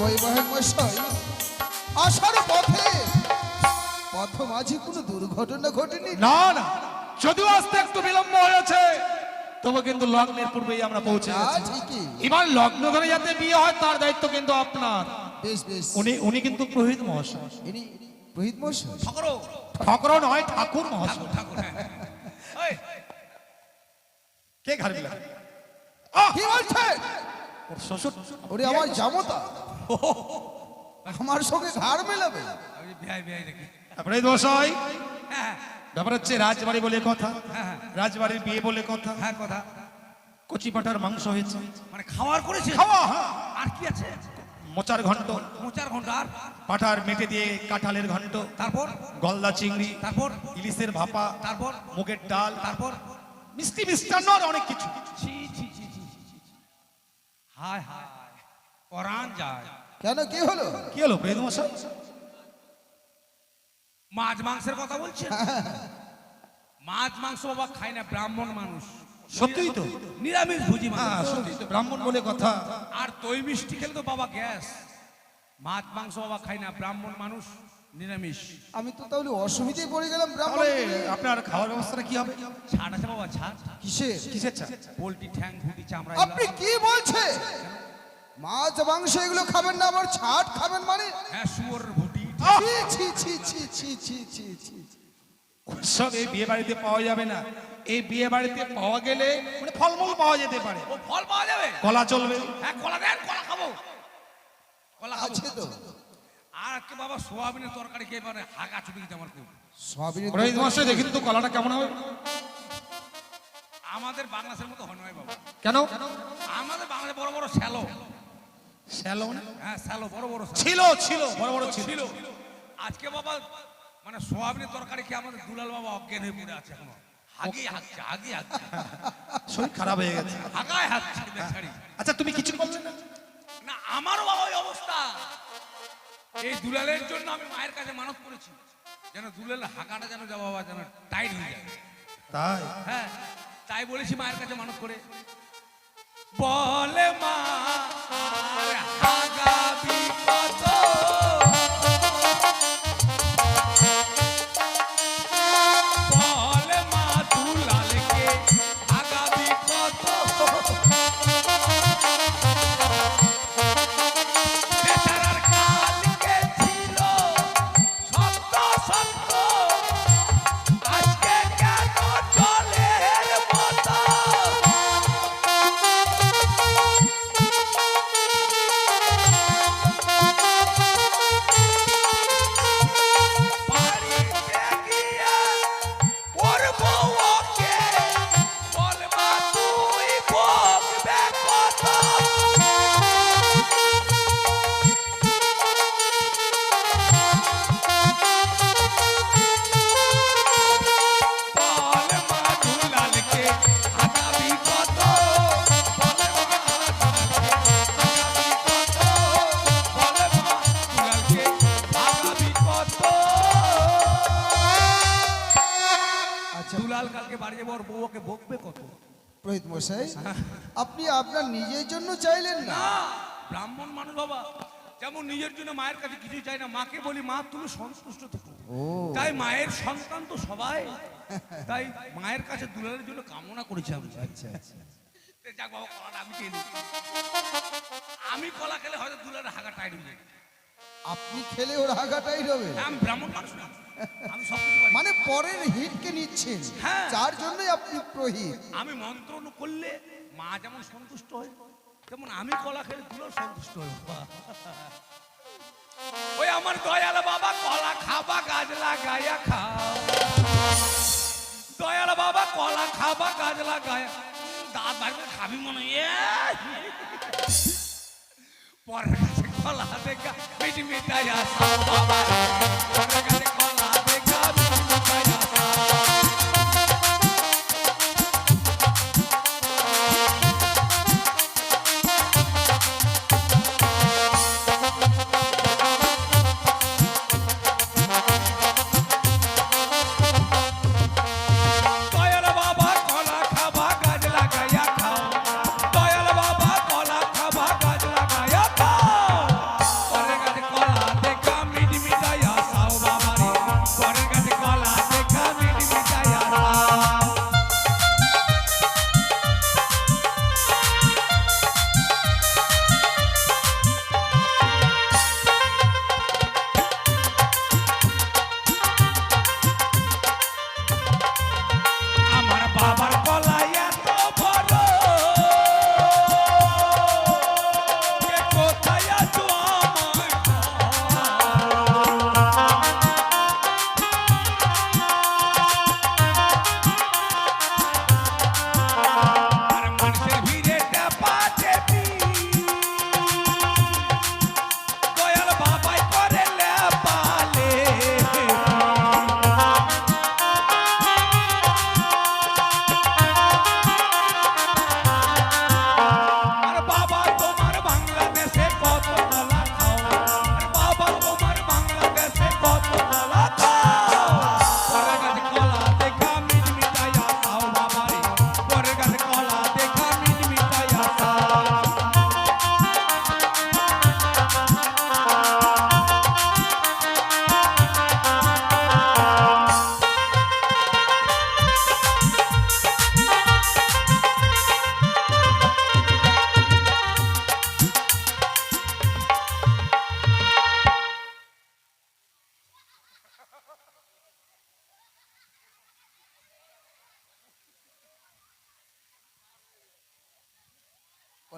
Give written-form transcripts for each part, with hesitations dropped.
বৈবাহিক মশাই আসার পথে পথ মাঝে কোনো দুর্ঘটনা ঘটেনি? না না, যদিও আসতে একটু বিলম্ব হয়েছে, তবে কিন্তু লগ্নের পূর্বেই আমরা পৌঁছে গেছি। ঠিকই। এবার লগ্ন ধরে যাতে বিয়ে হয় তার দায়িত্ব কিন্তু আপনার। বেশ বেশ। উনি কিন্তু পুরোহিত মহাশয়। ইনি পুরোহিত মশাই? ঠাকুর নয়, ঠাকুর মহাশয়। কে ঘর বিলা? কি বলছে? ওর শ্বশুর। ওরে আমার জামতা আমার সঙ্গে ঘাড় মেলাবে? তারপরে মশাই ব্যাপার হচ্ছে রাজবাড়ি বলে কথা, রাজবাড়ির বিয়ে বলে কথা। হ্যাঁ কথা। কচি পাঁঠার মাংস হয়েছে, মানে খাওয়ার করেছে? খাওয়া। আর কি আছে? মোচার ঘন্ট, মোচার ঘন্টা, আর পাঁঠার মেটে দিয়ে কাঁঠালের ঘন্ট, তারপর গলদা চিংড়ি, তারপর ইলিশের ভাপা, তারপর মুগের ডাল, তারপর মিষ্টি মিষ্টান্ন আর অনেক কিছু। ছি ছি ছি ছি ছি। হায় হায় পরাণ যায়। কেন কি হলো? কি হলো বেদ মশাই? মাছ মাংসের কথা বলছেন? মাছ মাংস বাবা খায় না, ব্রাহ্মণ মানুষ। সত্যিই তো, নিরামিষ ভুজি হ্যাঁ মানুষ। সত্যিই তো, ব্রাহ্মণ বলে কথা। আর দই মিষ্টি খেলে তো বাবা গ্যাস। মাছ মাংস বাবা খায় না, ব্রাহ্মণ মানুষ, নিরামিষ। আমি তো তাহলে অসুবিধায় পড়ে গেলাম। ব্রাহ্মণ তাহলে আপনার খাওয়ার ব্যবস্থাটা কি হবে? ছাড় আছে বাবা, ছাড়। কিসের? কিসের চা? পোলট্রি ঠ্যাং ভুটি চামড়া। আপনি কি বলছেন? মাছ মাংস এগুলো খাবেন না, আবার ছাট খাবেন মানে? হ্যাঁ, শুয়োরের ভুটি। ছি ছি ছি ছি ছি ছি ছি ছি। সব এই বিয়ে বাড়িতে পাওয়া যাবে না। এই বিয়ে বাড়িতে পাওয়া গেলে মানে ফলমূল পাওয়া যেতে পারে। ও ফল পাওয়া যাবে? কলা চলবে। হ্যাঁ কলা দেন, কলা খাবো, কলা খাবো। আছে তো। আর কি বাবা, সোয়াবিনের তরকারি খেয়ে মানে হাগা ছুটি দিতে আমার খুব। সবিনের পুরোহিত মশাই দেখুন তো কলাটা কেমন হবে। আমাদের বাংলাদেশের মতো হয় নয় বাবা। কেন? আমাদের বাংলাদেশে বড় বড় শ্যালো। শ্যালো? হ্যাঁ শ্যালো, বড় বড় শ্যালো। ছিল ছিল, বড় বড় ছিল। ছিল। আজকে বাবা মানে সোয়াবিনের তরকারি খেয়ে আমাদের দুলাল বাবা অজ্ঞান হয়ে পড়ে আছে এখনো। হাগিয়ে হাগছে, হাগিয়ে হাগছে, শরীর খারাপ হয়ে গেছে। হাগায় হাগছে বেচারি। আচ্ছা তুমি কিছু বললে না? না আমারও বাবা ওই অবস্থা। এই দুলালের জন্য আমি মায়ের কাছে মানত করেছি, যেন দুলালের হাগাটা যেন যা বাবা যেন টাইট হয়ে যায়। তাই? হ্যাঁ তাই বলেছি মায়ের কাছে মানত করে। বলে মা আর হাগাবি কত, বলে মা দুলালকে হাগাবি কত, বেচারার কালকে ছিল শক্ত শক্ত, আজকে কেন জলের মতো। বাড়িতে গিয়ে ওর বউকে বলবা তুই বকবে কত। বল মা দুলালকে হাগাবি কত, বল মা দুলালকে হাগাবি কত, বল মা দুলালকে হাগাবি কত। আচ্ছা দুলাল কালকে বাড়ি যাবো, ওর বউকে বকবে কত। পুরোহিত মশাই, আপনি আপনার নিজের জন্য চাইলেন না? না, ব্রাহ্মণ মানুষ বাবা, যেমন নিজের জন্য মায়ের কাছে কিছু চাই না, মাকে বলি মা তুমি সন্তুষ্ট থাকো। তাই মায়ের সন্তান তো সবাই, তাই মায়ের কাছে দুলালের জন্য কামনা করেছি আমি। আচ্ছা আচ্ছা। যাক বাবা, কলাটা আমি খেয়ে নিই। আমি কলা খেলে হয়তো দুলালের হাগা টাইট হয়ে যায়। আপনি খেলে ওর হাগাটাই হবে? আমি ব্রাহ্মণ মানুষ না, আমি সব কিছু পারি। মানে পরের হিটকে নিচ্ছেন, হ্যাঁ। যার জন্যই আপনি পুরোহিত। আমি মন্ত্র করলে মা যেমন সন্তুষ্ট হয়, তেমন আমি কলা খেলে দুলাল সন্তুষ্ট হয় বাবা। ওই আমার দয়াল বাবা কলা খাবা গাছ লাগায়া খাও, দয়াল বাবা কলা খাবা গাছ লাগায়া, দাঁত বাড়বে খাবি মনে হয়। পরের কাছে কলা দেখা মিটি মিটাই আসা বাবা, পরের কাছে কলা দেখা মিটি মিটাই আসা। দয়াল বাবা কলা খাবা গাছ লাগায়া খাও, দয়াল বাবা কলা খাবা গাছ লাগায়া খাও।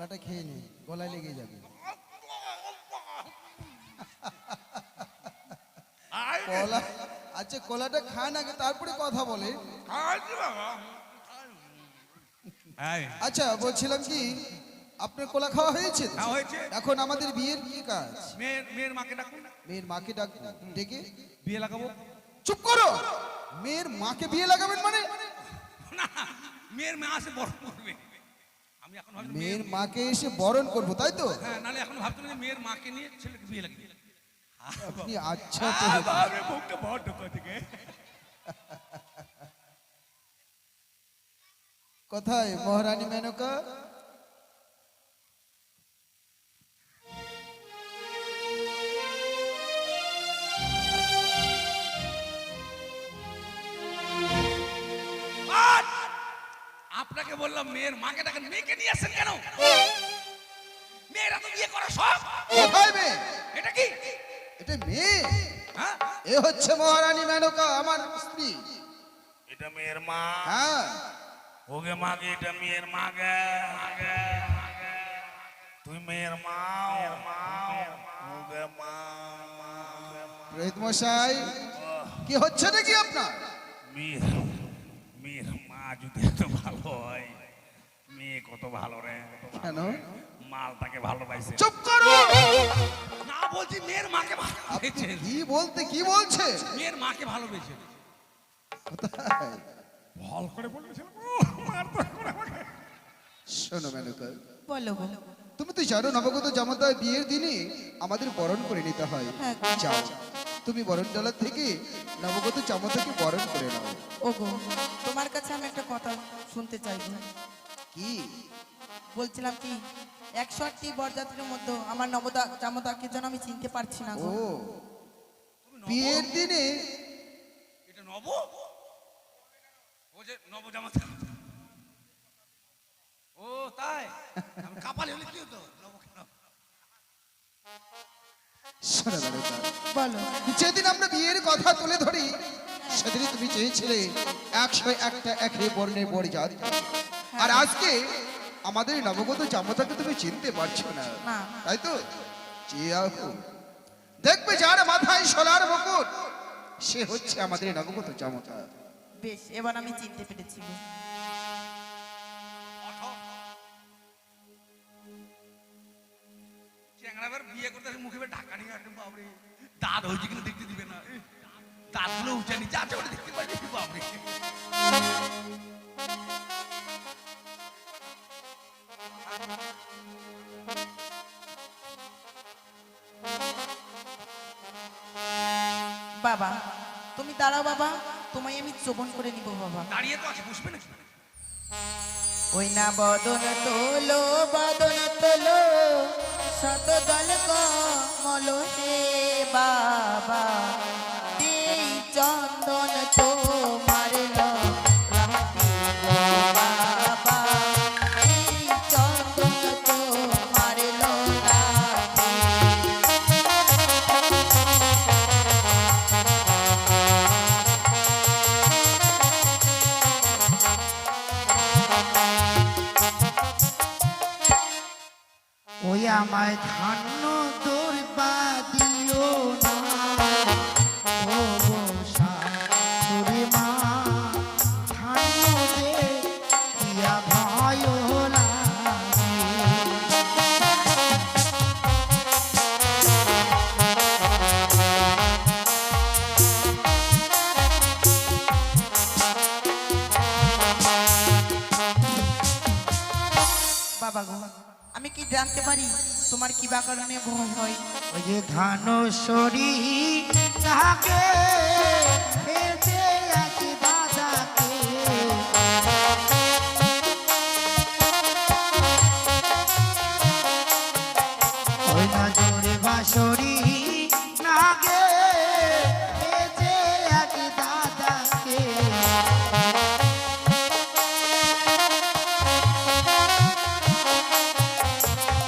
কলাটা খেয়ে নে, গলায় লেগে যাবে। কলা, আচ্ছা কলাটা খান আগে তারপরে কথা বলে। আচ্ছা বলছিলাম কি, আপনার কলা খাওয়া হয়েছে তো? হ্যাঁ, হয়েছে। এখন আমাদের বিয়ের কি কাজ? মেয়ের মাকে ডাকুন, মেয়ের মাকে ডাকবো, ডেকে বিয়ে লাগাবো। চুপ করো। মেয়ের মাকে বিয়ে লাগাবেন মানে? না, মেয়ের মা আসে বরণ করবে। আমি এখন ভাবছি মেয়ের মাকে এসে বরণ করবো, তাই তো? হ্যাঁ, নালে এখন ভাবছিলাম যে মেয়ের মাকে নিয়ে ছেলেকে বিয়ে লাগিয়ে। আপনি আচ্ছা তো মুখটা বড় ঢোকা থেকে। কোথায় মহারানী মেনকা? আপনাকে বললাম মেয়ের মাকে ডাকেন, মেয়েকে নিয়ে আসেন কেন? মেয়েরা তো বিয়ে করা সব। কোথায় মেয়ে? এটা কি? এটা মেয়ে? হ্যাঁ, এ হচ্ছে মহারানী মেনকা, আমার স্ত্রী। এটা মেয়ের মা। হ্যাঁ, ওগে মাগে, এটা মেয়ের মাগে। তুই মেয়ের মা, ওগে মা। পুরোহিত মশাই কি হচ্ছে নাকি আপনার? মেয়ের মা যদি এত ভালো হয়, মেয়ে কত ভালো রে। কেন? মাল তাকে ভালোবাসে। চুপ করো। না, বলছি মেয়ের মাকে ভালোবেসে। কি বলছে? মেয়ের মাকে ভালোবেসে। কোথায়? ভাল করে বলেছিল। শোনো মেনকা, বলো গো। তুমি তো জানো নবগত জামাতা বিয়ের দিনে আমাদের বরণ করে নিতে হয়। হ্যাঁ। যাও তুমি বরণ ডালার থেকে নবগত জামাতাকে বরণ করে নাও। ওগো, তোমার কাছে আমি একটা কথা শুনতে চাইবো। কি? বলছিলাম কি, 108টি বরযাত্রীর মধ্যে আমার নবদা জামদাকে যেন আমি চিনতে পারছি না ও, গো। বিয়ের দিনে এটা নব, ও যে নব জামাতা। ও তাই? আমি কাপালি হলে কি হতো? নব কেন? শোনো মেনকা, বলো। যেদিন আমরা বিয়ের কথা তুলে ধরি সেদিনই তুমি চেয়েছিলে 101টা একে বর্ণের বরযাত্রী, আর আজকে আমাদের নবগত জামাতাকে তুমি চিনতে পারছো না, না। তাই তো? দেখবে যার মাথায় সোলার মুকুট সে হচ্ছে আমাদের নবগত জামাতা। বেশ, এবার আমি চিনতে পেরেছি গো। চ্যাংড়াবার বিয়ে করতে আসে মুখে ঢাকা নিয়ে আসেন, বাবরে দাঁত হয়েছে কিনা দেখতে দিবে না। দাঁতগুলো উঁচা নিচে আছে বলে দেখতে পাচ্ছি, বাবরে। বাবা তুমি দাঁড়াও বাবা, তোমায় আমি চোবন করে নিব বাবা। দাঁড়িয়ে তো আছে, বসবে নাকি? ওই না বদন তোলো, বদন তোলো, শত দল কমল হে বাবা, এই চন্দন তো মারল রাখি গো বাবা, এই চন্দন তো মারল রাখি। ওই আমায় ধান্য দৌড়বা দিও না, ও গো শাশুড়ি মা, ধান্য দে দিয়া ভয় লাগে। বাবা গো, আমি কি জানতে পারি তোমার কি বা কারণে ভয় হয়? ওই যে ধানসরি তাকে ফেলতে আসি বাজাকে, ওই না জোরে বাঁশরি নাগে ফেলতে আসি দাদাকে।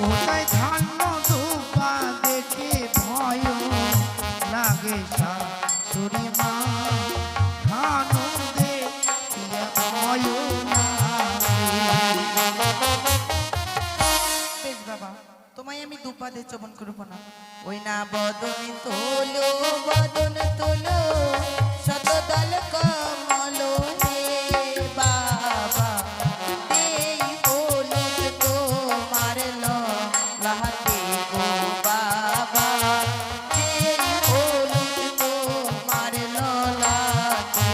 ওটাই ধান্য দুপা দেখে ভয় লাগে শাশুড়ি মা, ধান দেখিয়া ভয় লাগে। তোমায় আমি দুপাদে চবন করবো না। ওই না বদন তোলো বদন তোলো শতদল কমল হে বাবা দেই হলুদ তোমার ললাটে গো বাবা দেই হলুদ তোমার ললাটে।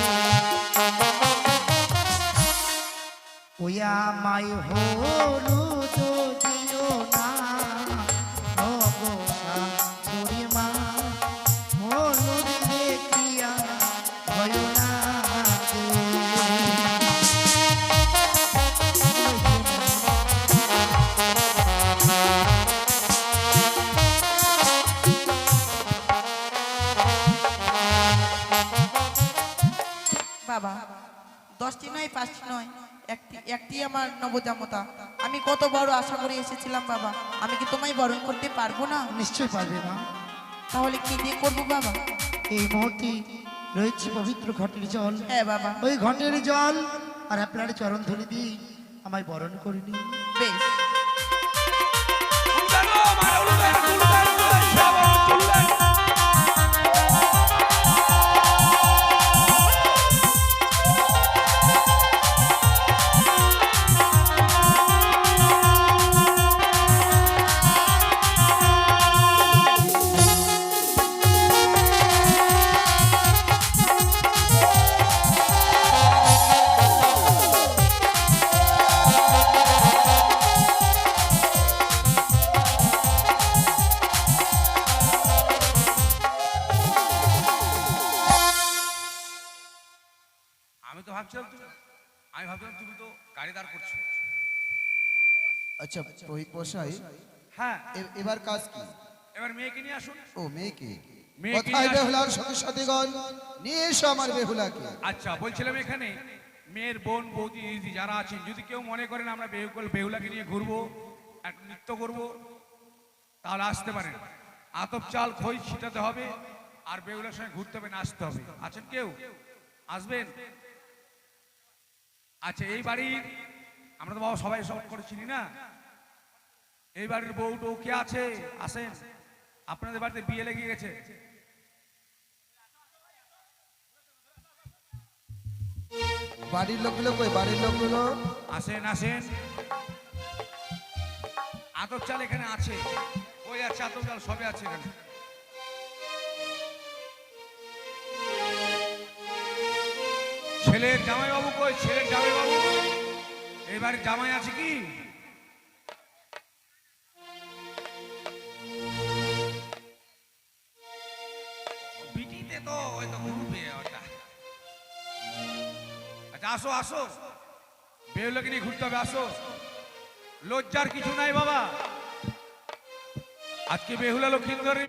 ওই আমায় হলুদ দিও না ভগবান সুরি মা হলুদ দেখিয়া ভয় না বাবা 10টি নয় 5টি নয় একটি আমার নবজামতা। আমি কত বড় আশা করে এসেছিলাম বাবা, আমি কি তোমায় বরণ করতে পারবো না? নিশ্চয় পারবে না। তাহলে কি দিয়ে করবো বাবা? এই মুহূর্তে রয়েছে পবিত্র ঘটের জল, হ্যাঁ বাবা ওই ঘটের জল আর আপনার চরণ ধরে দিয়ে আমায় বরণ করিনি। বেশ। উল্টানো, মারা উল্টানো, উল্টানো, উল্টানো, উল্টানো। আমি ভাবছিলাম তুমি তো গাড়ি দাঁড় করছো। আচ্ছা পুরোহিত মশাই, হ্যাঁ এবার কাজ কি? এবার মেয়েকে নিয়ে আসুন। ও মেয়েকে মেয়েকে কোথায় নিয়ে বেহুলার সাথে সাথীগণ নিয়ে এসো আমার বেহুলাকে। আচ্ছা বলছিলাম এখানে মেয়ের বোন বৌদি দিদি যারা আছেন যদি কেউ মনে করেন আমরা বেহুলাকে নিয়ে ঘুরবো এক নৃত্য করব তাহলে আসতে পারেন। আতপ চাল খই ছিটাতে হবে আর বেহুলার সঙ্গে ঘুরতে হবে, নাচতে হবে। আছেন কেউ? আসবেন? আচ্ছা এই বাড়ির আমরা তো বাবা সবাই সব করে চিনি না, এই বাড়ির বউ টৌ কে আছে? আসেন, আপনাদের বাড়িতে বিয়ে লেগে গেছে। বাড়ির লোকগুলো কই? বাড়ির লোকগুলো আসেন আসেন। আতপ চাল এখানে আছে, ওই আছে আতপ চাল সবে আছে এখানে। ছেলের জামাইবাবু কই? ছেলের জামাইবাবু এই বাড়ির জামাই আছে কি? বিটিতে তো ওই তো ঘুরবে ওটা। আচ্ছা আসো আসো, বেহুলাকে নিয়ে ঘুরতে হবে, আসো। লজ্জার কিছু নাই বাবা, আজকে বেহুলা লক্ষ্মীন্দরের